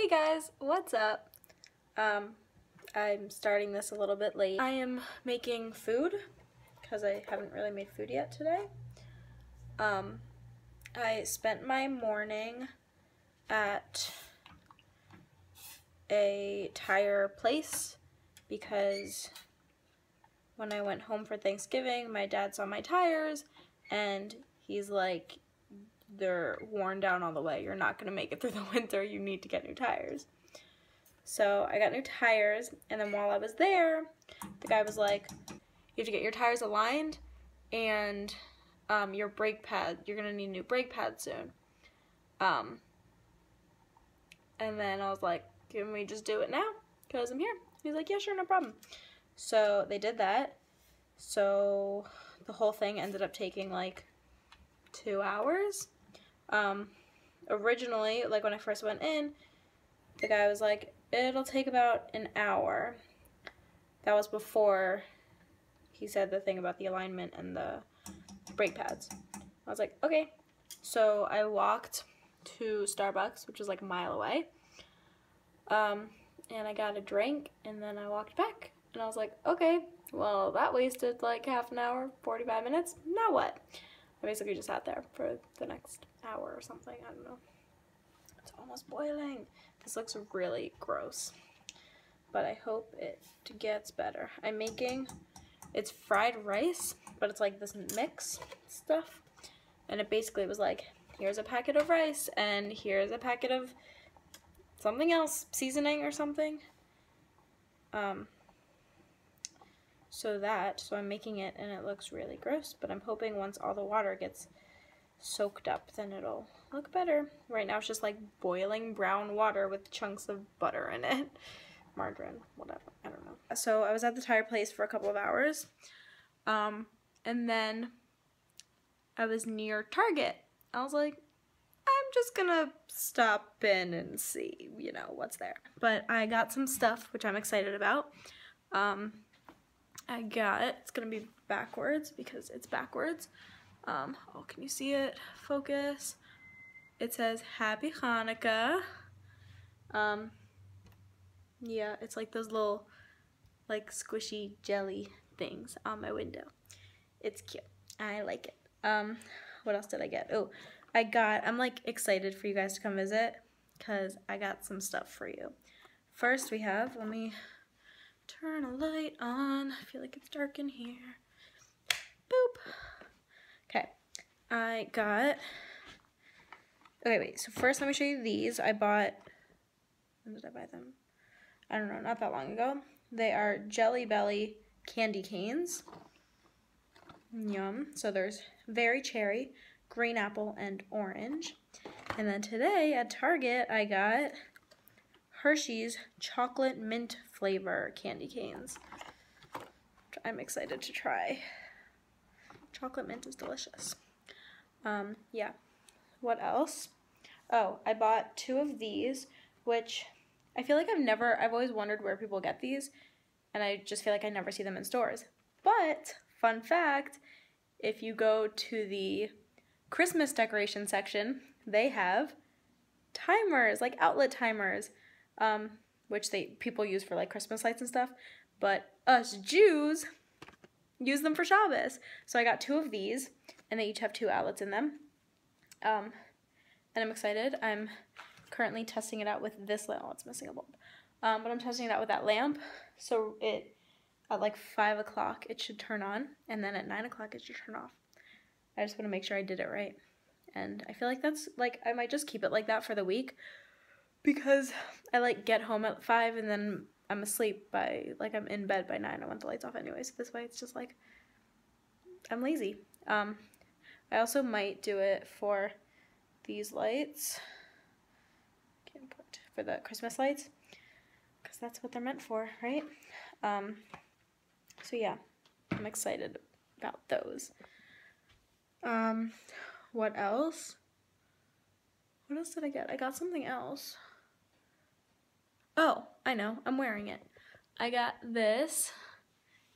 Hey guys, what's up? I'm starting this a little bit late. I am making food because I haven't really made food yet today. I spent my morning at a tire place because when I went home for Thanksgiving, my dad saw my tires and he's like, they're worn down all the way. You're not gonna make it through the winter. You need to get new tires. So I got new tires, and then while I was there, the guy was like, you have to get your tires aligned and your brake pad, you're gonna need a new brake pad soon. And then I was like, can we just do it now? Because I'm here. He's like, yeah, sure, no problem. So they did that. So the whole thing ended up taking like 2 hours. Originally, like when I first went in, the guy was like, it'll take about an hour. That was before he said the thing about the alignment and the brake pads. I was like, okay. So I walked to Starbucks, which was like a mile away. And I got a drink, and then I walked back. And I was like, okay, well, that wasted like half an hour, 45 minutes. Now what? I basically just sat there for the next hour or something. I don't know. It's almost boiling. This looks really gross, but I hope it gets better. I'm making, it's fried rice, but it's like this mix stuff. And it basically was like, here's a packet of rice, and here's a packet of something else, seasoning or something. So I'm making it, and it looks really gross, but I'm hoping once all the water gets soaked up, then it'll look better. Right now it's just like boiling brown water with chunks of butter in it. Margarine, whatever, I don't know. So I was at the tire place for a couple of hours, and then I was near Target. I was like, I'm just gonna stop in and see, you know, what's there. But I got some stuff, which I'm excited about. It's gonna be backwards because it's backwards. Oh, can you see it? Focus. It says Happy Hanukkah. Yeah, it's like those little, like, squishy jelly things on my window. It's cute. I like it. What else did I get? Oh, I'm like excited for you guys to come visit because I got some stuff for you. First we have, let me turn a light on. I feel like it's dark in here. Boop. Okay. Okay, wait, so first let me show you these. When did I buy them? I don't know, not that long ago. They are Jelly Belly candy canes. Yum. So there's Very Cherry, Green Apple, and Orange. And then today at Target, I got Hershey's Chocolate Mint Flavor candy canes, which I'm excited to try. Chocolate mint is delicious. Yeah. What else? Oh, I bought 2 of these, which I feel like I've always wondered where people get these, and I just feel like I never see them in stores. But, fun fact, if you go to the Christmas decoration section, they have timers, like outlet timers, which people use for like Christmas lights and stuff, but us Jews use them for Shabbos. So I got 2 of these, and they each have 2 outlets in them. And I'm excited. I'm currently testing it out with this lamp. Oh, it's missing a bulb. But I'm testing it out with that lamp. So at like 5 o'clock, it should turn on. And then at 9 o'clock, it should turn off. I just want to make sure I did it right. And I feel like that's, like, I might just keep it like that for the week. Because I, like, get home at 5 and then I'm asleep I'm in bed by 9. I want the lights off anyway. So this way it's just like, I'm lazy. I also might do it for these lights. For the Christmas lights, because that's what they're meant for, right? So yeah, I'm excited about those. What else? What else did I get? I got something else. Oh, I know, I'm wearing it. I got this.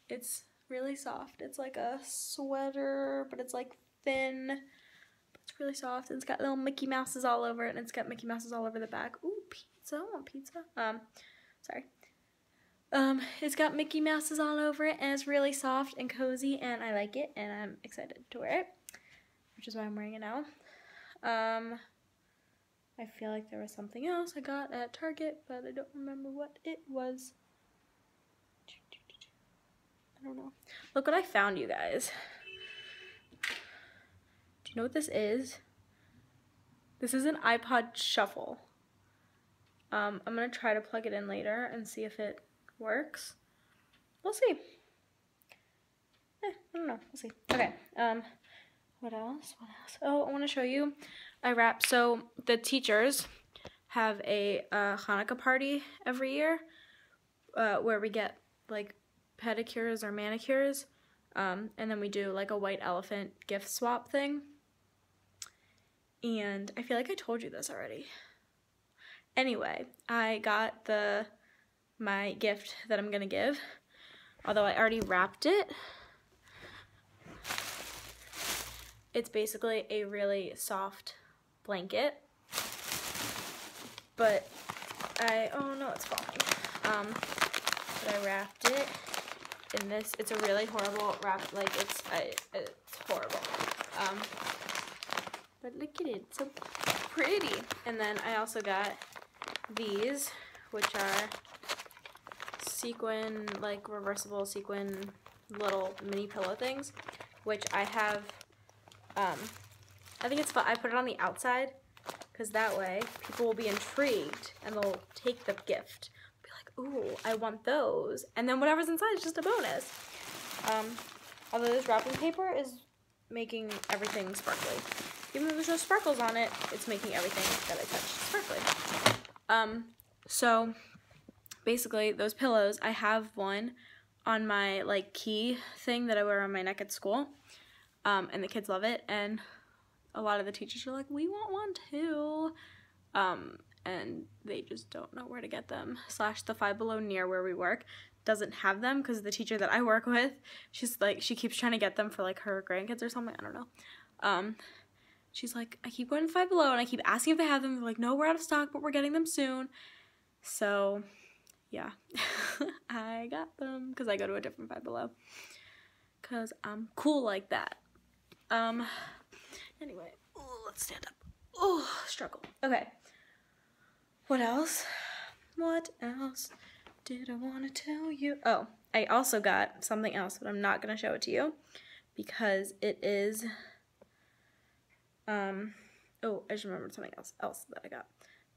It's really soft. It's like a sweater, but it's like thin. It's really soft, and it's got little Mickey Mouses all over it, and it's got Mickey Mouses all over the back. Ooh, pizza. I want pizza. Sorry. It's got Mickey Mouses all over it, and it's really soft and cozy, and I like it, and I'm excited to wear it, which is why I'm wearing it now. I feel like there was something else I got at Target, but I don't remember what it was. I don't know. Look what I found, you guys. Do you know what this is? This is an iPod Shuffle. I'm going to try to plug it in later and see if it works. We'll see. I don't know. We'll see. Okay. What else? Oh, I want to show you. I wrap. So the teachers have a Hanukkah party every year where we get like pedicures or manicures, and then we do like a white elephant gift swap thing. And I feel like I told you this already. Anyway, I got my gift that I'm gonna give, although I already wrapped it. It's basically a really soft blanket, but oh no, it's falling. But I wrapped it in this. It's a really horrible wrap. Like it's horrible. But look at it, it's so pretty. And then I also got these, which are sequin, like reversible sequin little mini pillow things, which I have. I think it's fun. I put it on the outside because that way people will be intrigued and they'll take the gift. Be like, ooh, I want those. And then whatever's inside is just a bonus. Although this wrapping paper is making everything sparkly. Even though there's no sparkles on it, it's making everything that I touch sparkly. So basically those pillows, I have one on my like key thing that I wear on my neck at school. And the kids love it, and a lot of the teachers are like, we want one too, and they just don't know where to get them. / the Five Below near where we work doesn't have them, because the teacher that I work with, she's like, she keeps trying to get them for like her grandkids or something, I don't know. She's like, I keep going to Five Below, and I keep asking if they have them. They're like, no, we're out of stock, but we're getting them soon. So, yeah, I got them, because I go to a different Five Below, because I'm cool like that. Anyway, let's stand up. Oh, struggle. Okay. What else? What else did I want to tell you? Oh, I also got something else, but I'm not going to show it to you because it is, oh, I just remembered something else that I got.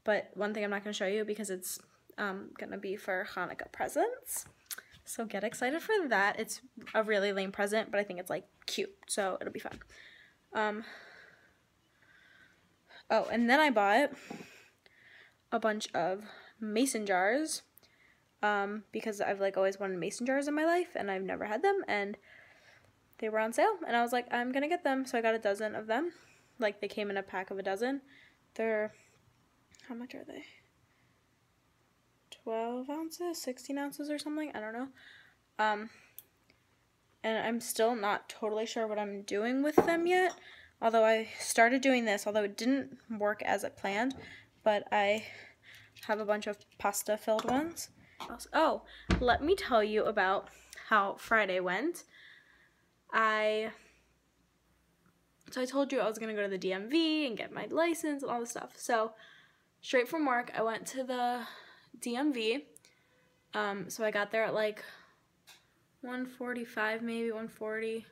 But one thing I'm not going to show you because it's, going to be for Hanukkah presents. So get excited for that. It's a really lame present, but I think it's like cute, so it'll be fun. Oh, and then I bought a bunch of mason jars, because I've like always wanted mason jars in my life, and I've never had them, and they were on sale, and I was like, I'm gonna get them, so I got a dozen of them. Like, they came in a pack of a dozen. They're, how much are they? 12 ounces, 16 ounces or something, I don't know. And I'm still not totally sure what I'm doing with them yet, although I started doing this, although it didn't work as I planned, but I have a bunch of pasta filled ones. Oh, let me tell you about how Friday went. So I told you I was going to go to the DMV and get my license and all this stuff. So straight from work, I went to the DMV. So I got there at like 1:45, maybe 1:40. It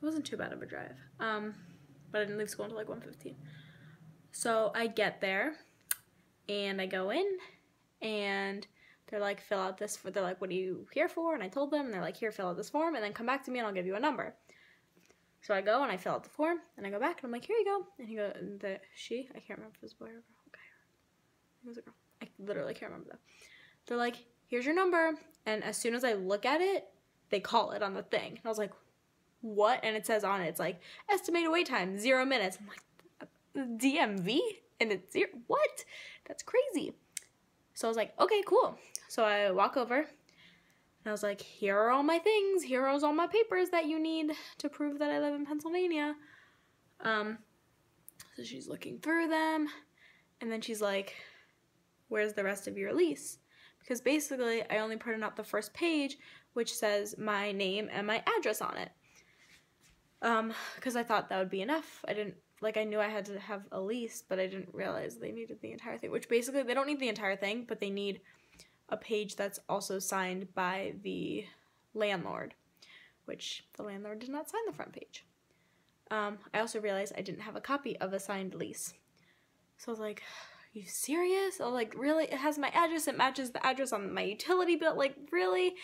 wasn't too bad of a drive. But I didn't leave school until like 1:15. So I get there and I go in and they're like, fill out this, they're like, what are you here for? And I told them, and they're like, here, fill out this form and then come back to me and I'll give you a number. So I go and I fill out the form and I go back and I'm like, here you go. And he goes, I can't remember if it was a boy or a girl. Okay. It was a girl. I literally can't remember though. They're like, here's your number. And as soon as I look at it, they call it on the thing. And I was like, what? And it says on it, it's like, estimated wait time, 0 minutes. I'm like, DMV? And it's 0? What? That's crazy. So I was like, okay, cool. So I walk over and I was like, here are all my things. Here are all my papers that you need to prove that I live in Pennsylvania. So she's looking through them and then she's like, where's the rest of your lease? Because basically I only printed out the first page, which says my name and my address on it. Because I thought that would be enough. I knew I had to have a lease, but I didn't realize they needed the entire thing, which basically they don't need the entire thing, but they need a page that's also signed by the landlord, which the landlord did not sign the front page. I also realized I didn't have a copy of a signed lease. So I was like, are you serious? I was like, really? It has my address. It matches the address on my utility bill. Like, really?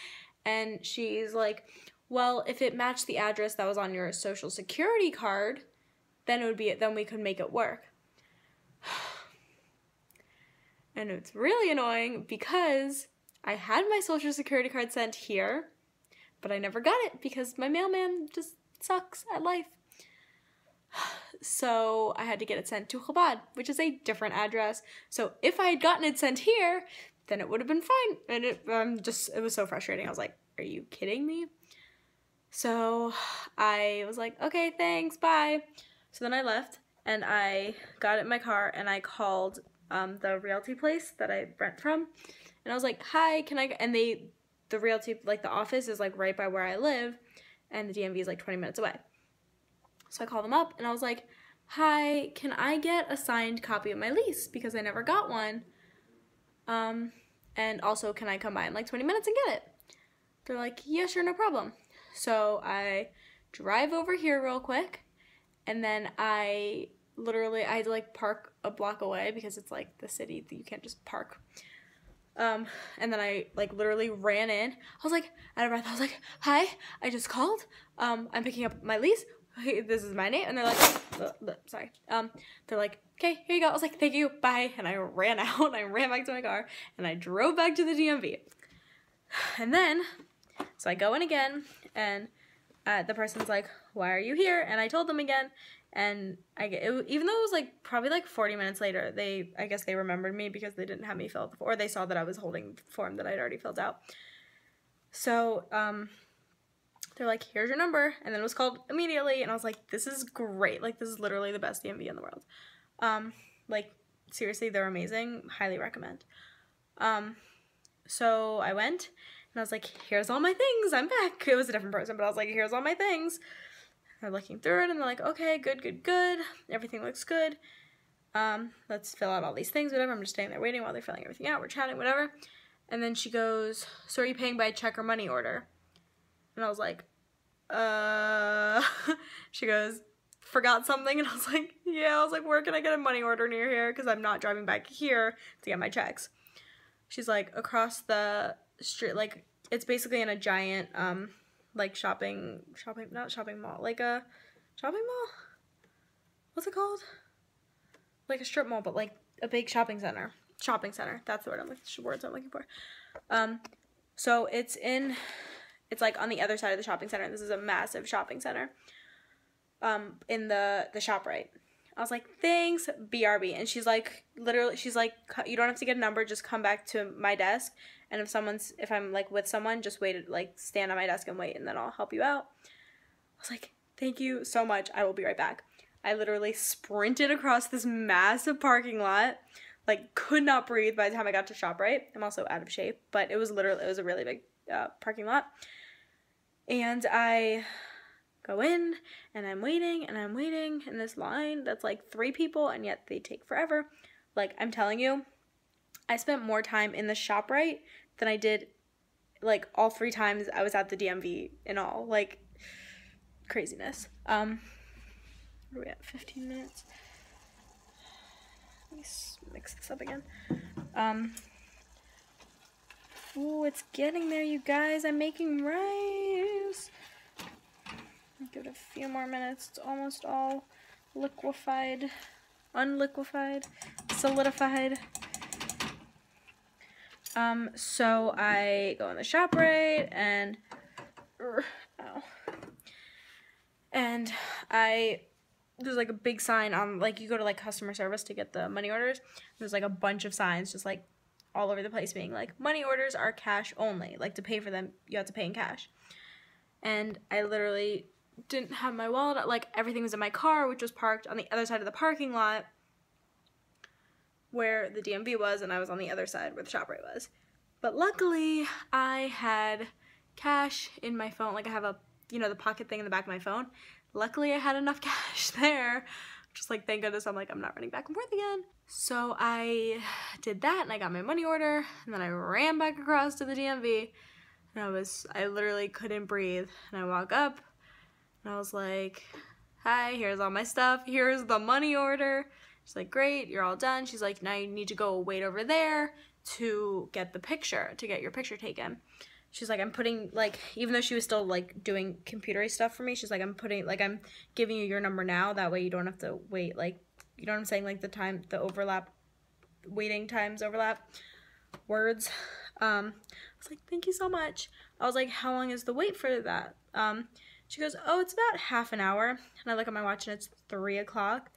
And she's like, well, if it matched the address that was on your social security card, then we could make it work. And it's really annoying because I had my social security card sent here, but I never got it because my mailman just sucks at life. So I had to get it sent to Chabad, which is a different address. So if I had gotten it sent here, then it would have been fine. And it was so frustrating. I was like, are you kidding me? So I was like, okay, thanks, bye. So then I left and I got in my car and I called the realty place that I rent from. And I was like, hi, and the realty, like the office is like right by where I live and the DMV is like 20 minutes away. So I called them up and I was like, hi, can I get a signed copy of my lease? Because I never got one. And also, can I come by in like 20 minutes and get it? They're like, yeah, sure, no problem. So I drive over here real quick. And then I had to like park a block away because it's like the city that you can't just park. And then I like literally ran in. I was like out of breath. I was like, hi, I just called. I'm picking up my lease. Hey, this is my name. And they're like, sorry. They're like, okay, here you go. I was like, thank you, bye. And I ran out and I ran back to my car and I drove back to the DMV. And then, so I go in again and the person's like, why are you here? And I told them again. And even though it was like probably like 40 minutes later, I guess they remembered me because they didn't have me fill out or they saw that I was holding the form that I'd already filled out. So, they're like, here's your number. And then it was called immediately. And I was like, this is great. Like, this is literally the best DMV in the world. Like, seriously, they're amazing. Highly recommend. So I went and I was like, here's all my things. I'm back. It was a different person, but I was like, here's all my things. They're looking through it and they're like, okay, good. Everything looks good. Let's fill out all these things, whatever. I'm just staying there waiting while they're filling everything out. We're chatting, whatever. And then she goes, so are you paying by check or money order? And I was like, she goes, forgot something? And I was like, yeah. I was like, where can I get a money order near here? Because I'm not driving back here to get my checks. She's like, across the street, like, it's basically in a giant, like, not shopping mall, like a shopping mall? What's it called? Like a strip mall, but like a big shopping center. That's the words I'm looking for. So it's like on the other side of the shopping center. This is a massive shopping center. In the ShopRite. I was like, thanks, BRB. And she's like, literally, you don't have to get a number, just come back to my desk. And if I'm like with someone, just stand on my desk and wait, and then I'll help you out. I was like, thank you so much. I will be right back. I literally sprinted across this massive parking lot, like could not breathe by the time I got to ShopRite. I'm also out of shape, but it was a really big parking lot. And I go in and I'm waiting in this line that's like 3 people and yet they take forever. Like, I'm telling you, I spent more time in the ShopRite than I did like all 3 times I was at the DMV in all. Like, craziness. What are we at? 15 minutes. Let me mix this up again. Ooh, it's getting there, you guys. I'm making rice. Give it a few more minutes. It's almost all liquefied, unliquefied, solidified. So I go in the ShopRite and there's like a big sign on, like, you go to like customer service to get the money orders. There's like a bunch of signs just like all over the place being like, money orders are cash only. Like, to pay for them, you have to pay in cash. And I literally didn't have my wallet. Like, everything was in my car, which was parked on the other side of the parking lot. where the DMV was, and I was on the other side where the ShopRite was. But luckily, I had cash in my phone. Like, I have a, you know, the pocket thing in the back of my phone. Luckily, I had enough cash there. Just like, thank goodness, I'm like, I'm not running back and forth again. So I did that, and I got my money order, and then I ran back across to the DMV, and I literally couldn't breathe. And I walk up, and I was like, hi, here's all my stuff. Here's the money order. She's like, great, you're all done. She's like, now you need to go wait over there to get the picture, to get your picture taken. She's like, I'm putting, like, even though she was still, like, doing computery stuff for me, she's like, I'm giving you your number now. That way you don't have to wait, like, you know what I'm saying? Like, waiting times overlap words. I was like, thank you so much. I was like, how long is the wait for that? She goes, oh, it's about half an hour. And I look at my watch, and it's 3 o'clock.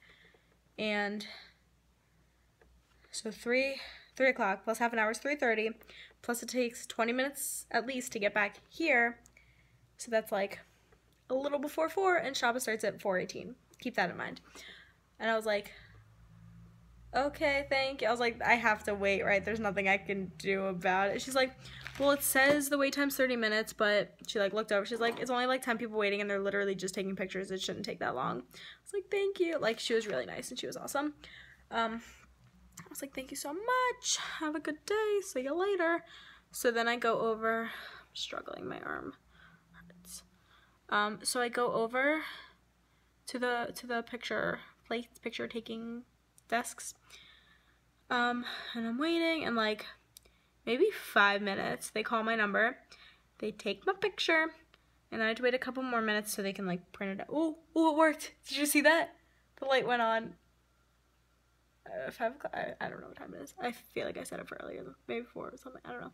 And so 3 o'clock plus half an hour is 3:30. Plus it takes 20 minutes at least to get back here. So that's like a little before 4, and Shoppa starts at 4:18. Keep that in mind. And I was like, okay, thank you. I was like, I have to wait, right? There's nothing I can do about it. She's like, well, it says the wait time's 30 minutes, but she like looked over. She's like, it's only like 10 people waiting, and they're literally just taking pictures. It shouldn't take that long. I was like, thank you. Like, she was really nice, and she was awesome. I was like, thank you so much. Have a good day. See you later. So then I go over. I'm struggling. My arm hurts. So I go over to the picture taking desks. And I'm waiting, and like maybe 5 minutes. They call my number. They take my picture, and I had to wait a couple more minutes so they can like print it out. Oh, it worked. Did you see that? The light went on. 5 o'clock. I don't know what time it is. I feel like I set it for earlier, maybe 4 or something. I don't know.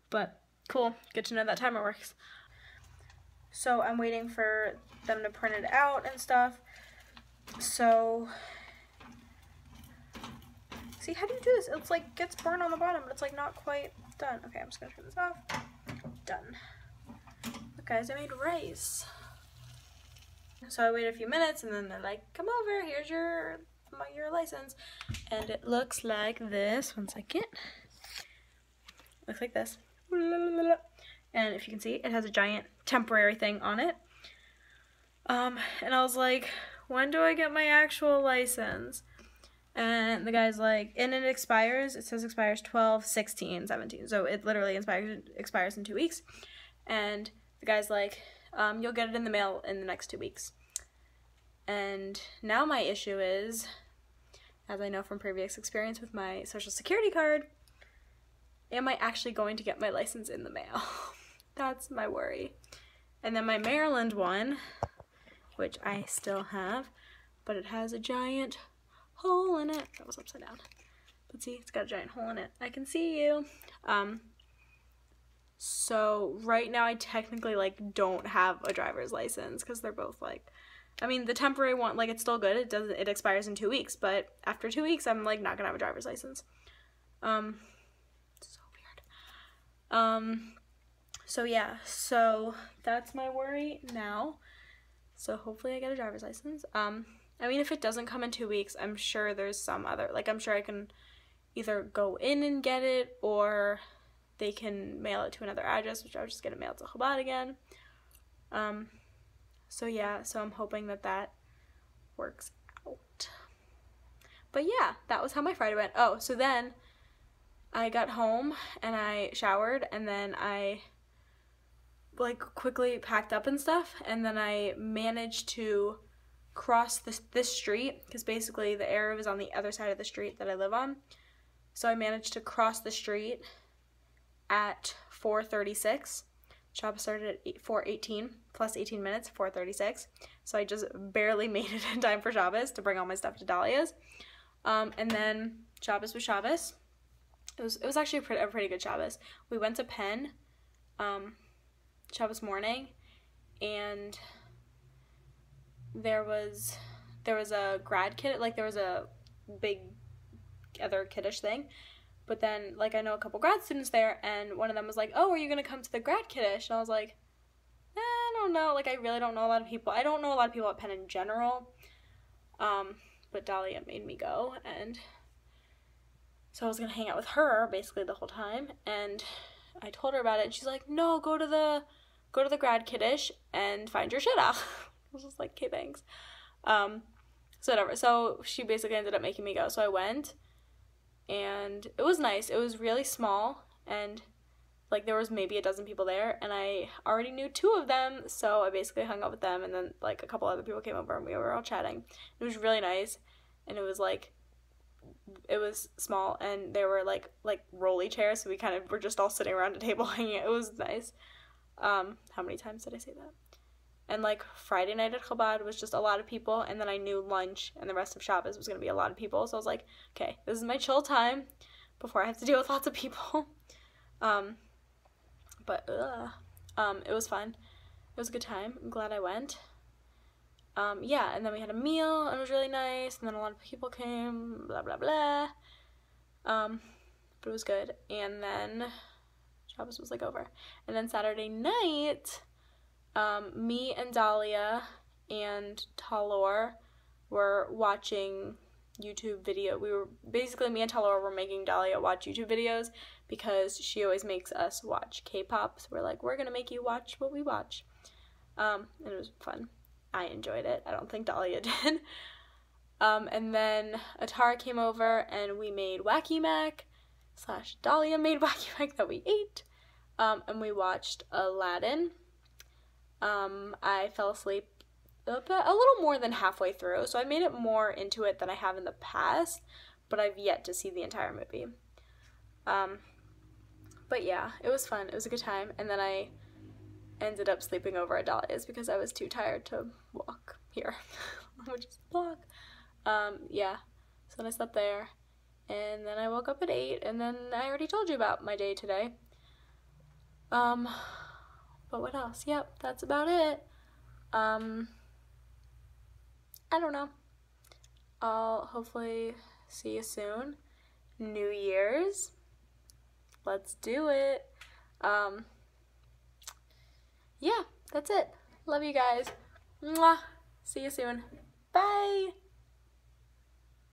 But cool. Good to know that timer works. So I'm waiting for them to print it out and stuff. So see, how do you do this? It's like gets burned on the bottom, but it's like not quite done. Okay, I'm just gonna turn this off. Done. Look, guys, I made rice. So I waited a few minutes, and then they're like, come over, here's your license. And it looks like this. One second. Looks like this. And if you can see, it has a giant temporary thing on it. And I was like, when do I get my actual license? And the guy's like, and it expires, it says expires 12/16/17. So it literally expires in 2 weeks. And the guy's like, you'll get it in the mail in the next 2 weeks. And now my issue is, as I know from previous experience with my social security card, am I actually going to get my license in the mail? That's my worry. And then my Maryland one, which I still have, but it has a giant hole in it. That was upside down. But see, it's got a giant hole in it. I can see you. So right now I technically like don't have a driver's license because they're both like, I mean, the temporary one, like, it's still good. It expires in 2 weeks, but after 2 weeks I'm like not gonna have a driver's license. So weird. So yeah, so that's my worry now. So hopefully I get a driver's license. I mean, if it doesn't come in 2 weeks, I'm sure there's some other, like, I'm sure I can either go in and get it, or they can mail it to another address, which I'll just get it mailed to Chabad again. So yeah, so I'm hoping that works out. But yeah, that was how my Friday went. Oh, so then I got home and I showered, and then I like quickly packed up and stuff, and then I managed to cross this street, because basically the Arrow is on the other side of the street that I live on. So I managed to cross the street at 4:36. Shop started at 4:18 plus 18 minutes, 4:36. So I just barely made it in time for Shabbos to bring all my stuff to Dahlia's. And then Shabbos was Shabbos. It was actually a pretty good Shabbos. We went to Penn Shabbos morning, and there was a grad kid, like there was a big other kiddish thing. But then, like, I know a couple grad students there, and one of them was like, oh, are you going to come to the grad kiddish? And I was like, I don't know. Like, I really don't know a lot of people. I don't know a lot of people at Penn in general. But Dahlia made me go, and So I was gonna hang out with her basically the whole time, and I told her about it, and she's like, no, go to the grad kiddish and find your shit out. I was just like, okay, thanks. So whatever. So she basically ended up making me go. So I went, and it was nice. It was really small, and like there was maybe a dozen people there, and I already knew 2 of them, so I basically hung out with them, and then like a couple other people came over, and we were all chatting. It was really nice, and it was small, and there were like rolly chairs, so we kind of were just all sitting around a table hanging out. It was nice. How many times did I say that? And like Friday night at Chabad was just a lot of people, and then I knew lunch and the rest of Shabbos was going to be a lot of people, so I was like, okay, this is my chill time before I have to deal with lots of people. But it was fun. It was a good time. I'm glad I went. Yeah, and then we had a meal, and it was really nice, and then a lot of people came, blah, blah, blah. But it was good, and then Shabbos was like over. And then Saturday night, me and Dahlia and Talor were watching YouTube video. Me and Talor were making Dahlia watch YouTube videos because she always makes us watch K-pop. So we're like, we're gonna make you watch what we watch. And it was fun. I enjoyed it. I don't think Dahlia did. And then Atara came over and we made Wacky Mac / Dahlia made Wacky Mac that we ate. And we watched Aladdin. I fell asleep a little more than halfway through, so I made it more into it than I have in the past, but I've yet to see the entire movie. But yeah, it was fun. It was a good time, and then I ended up sleeping over at Dahlia's because I was too tired to walk here, which is a block. Yeah, so then I slept there, and then I woke up at 8, and then I already told you about my day today. But what else? Yep, that's about it. I don't know. I'll hopefully see you soon. New Year's. Let's do it. Yeah, that's it. Love you guys. Mwah. See you soon. Bye.